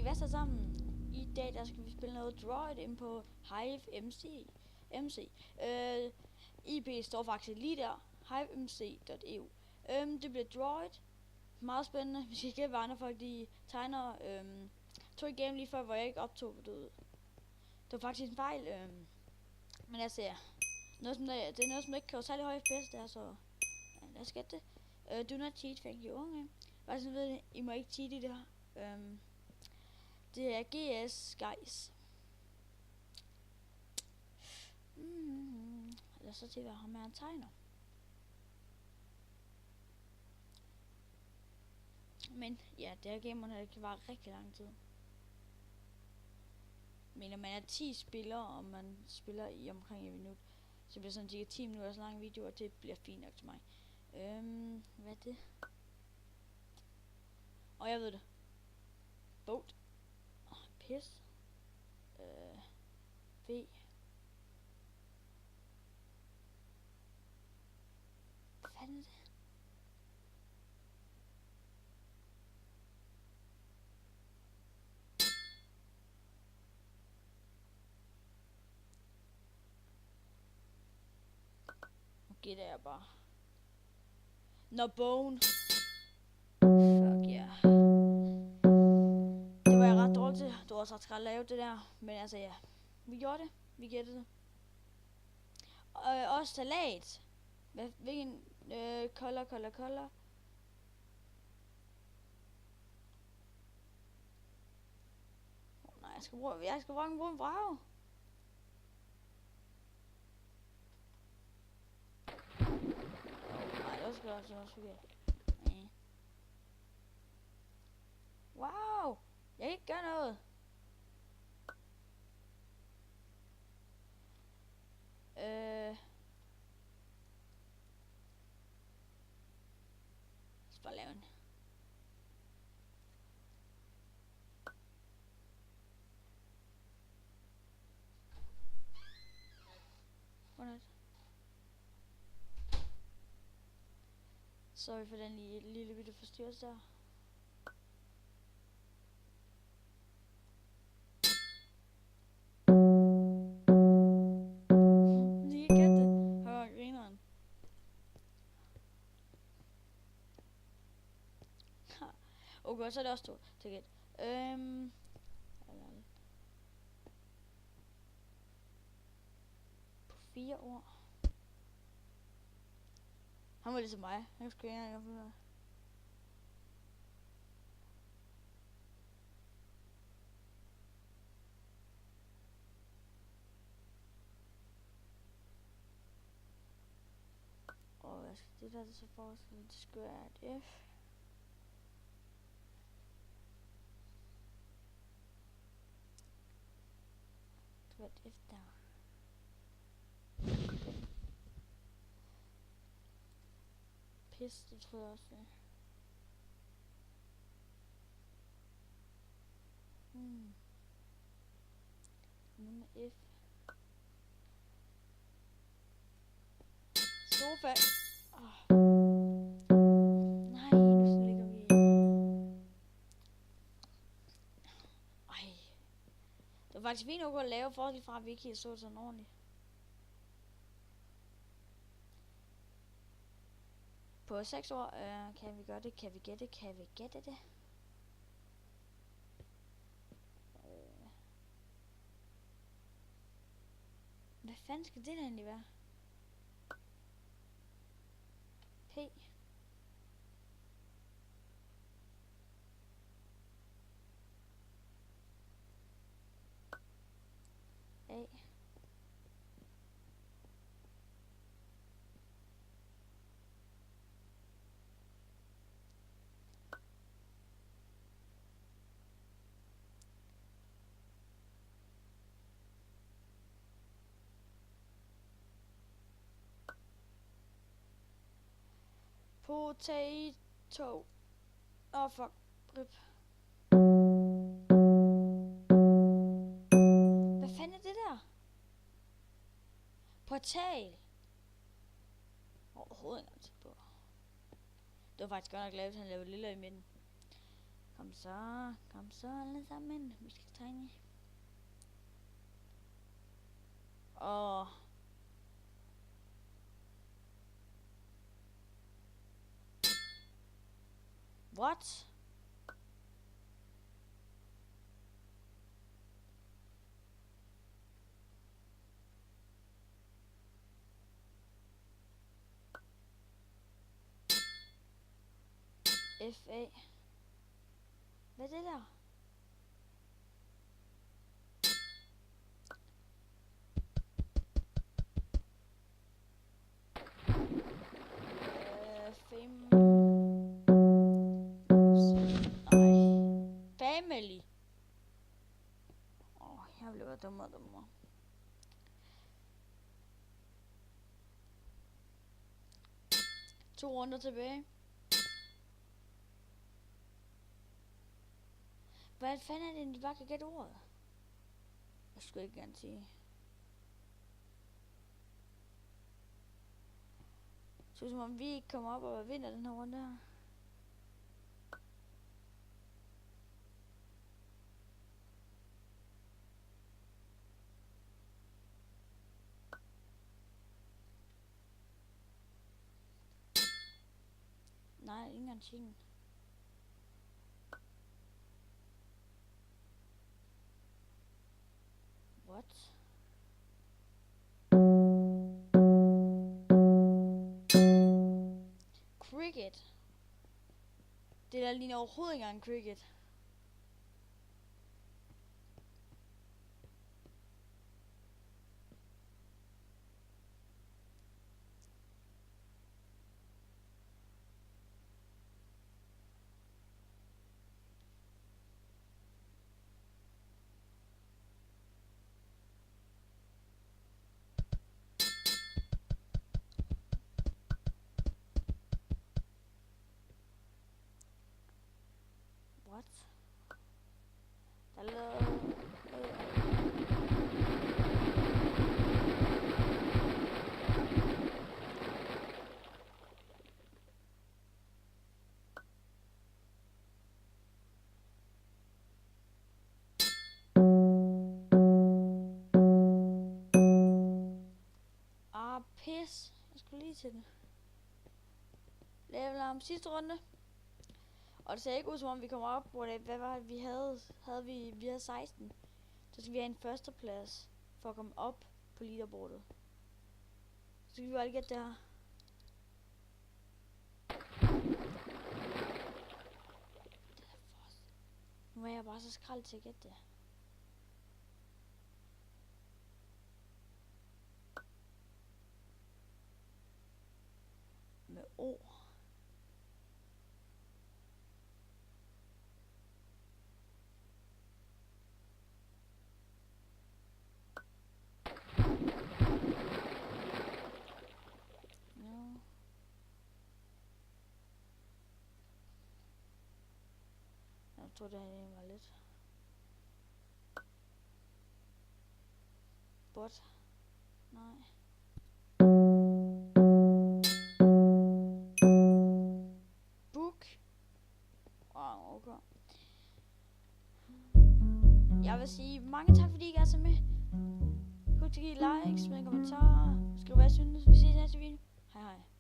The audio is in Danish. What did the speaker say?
hvad så sammen? I dag der skal vi spille noget Droid ind på Hive MC. IP står faktisk lige der. hivemc.eu. Det bliver Droid. Meget spændende. Vi skal ikke hvad andre folk de tegner. Tog et game lige før, hvor jeg ikke optog. Det var faktisk en fejl. Men jeg ser noget som det er noget som ikke kan særlig høj FPS der, så lad os gætte det. Do not cheat, thank you. Okay. Bare sådan ved I må ikke cheat i det her. Det er GS guys. Lad os så til hvad ham er en tegner. Men ja, det her game her kan vare rigtig lang tid. Men når man er 10 spillere, og man spiller i omkring 1 minut, så bliver sådan cirka 10 minutter så lang video, og det bliver fint nok til mig. Hvad er det? Og jeg ved det. Boat. Pis. V. Hvad fanden er det? Gætter jeg bare. Nå, bone. Fuck yeah. Det var jeg ret dårlig til. Du har sagt at lave det der. Men altså ja. Vi gjorde det. Vi gættede det. Også salat. Hvilken color. Nej, jeg skal bruge en brag. Nej, det var også forkert. Wow! Jeg kan ikke gøre noget. Jeg skal bare lave en. Godnat. Sorry for den lille bitte forstyrrelse der. Lige gæt det. Hør grineren. Okay, så er det også to til gæt. På 4 ord. Han var ligesom mig. Han skulle ikke engang finde. Og hvad skal det der så foreslå? Det skal være et F. Det var et F der. Pis, det tror jeg også. Nummer F. Sofa. Nej, nu ligger vi. Ej. Det var faktisk fint nok at lave forskel fra, at vi ikke så sådan ordentligt. På 6 år kan vi gøre det, kan vi gætte det? Hvad fanden skal det der egentlig være? P. A. Potato. Fuck. Rip. Hvad fanden er det der? Portal. Overhovedet ikke på. Det var faktisk godt nok lavet, han lavede lille i midten. Kom så alle sammen. Vi skal tegne. Og what? FA. Hvad er det der? Family. Jeg bliver dummere og dummere. To runder tilbage. Hvad fanden er det, de bare kan gætte ordet? Jeg skulle ikke gerne sige. Så som om vi ikke kommer op og vinder den her runde her. Nej, ingen antikken. What? Cricket. Det der ligner overhovedet ikke engang cricket. What? Hello. Pis. Jeg skulle lige til det. Level om sidste runde. Og det ser ikke ud som om vi kommer op på det. Hvad var det vi havde? Vi havde 16. Så skal vi have en førsteplads for at komme op på leaderboardet. Så skal vi bare gætte det her. Nu er jeg bare så skrald til at gætte det. Med O. Jeg tror det her var lidt. Bot. Nej. Book. Wow, okay. Jeg vil sige mange tak fordi I er så med. Husk at give like, smid en kommentar, skriv hvad I synes. Vi ses i næste video. Hej hej.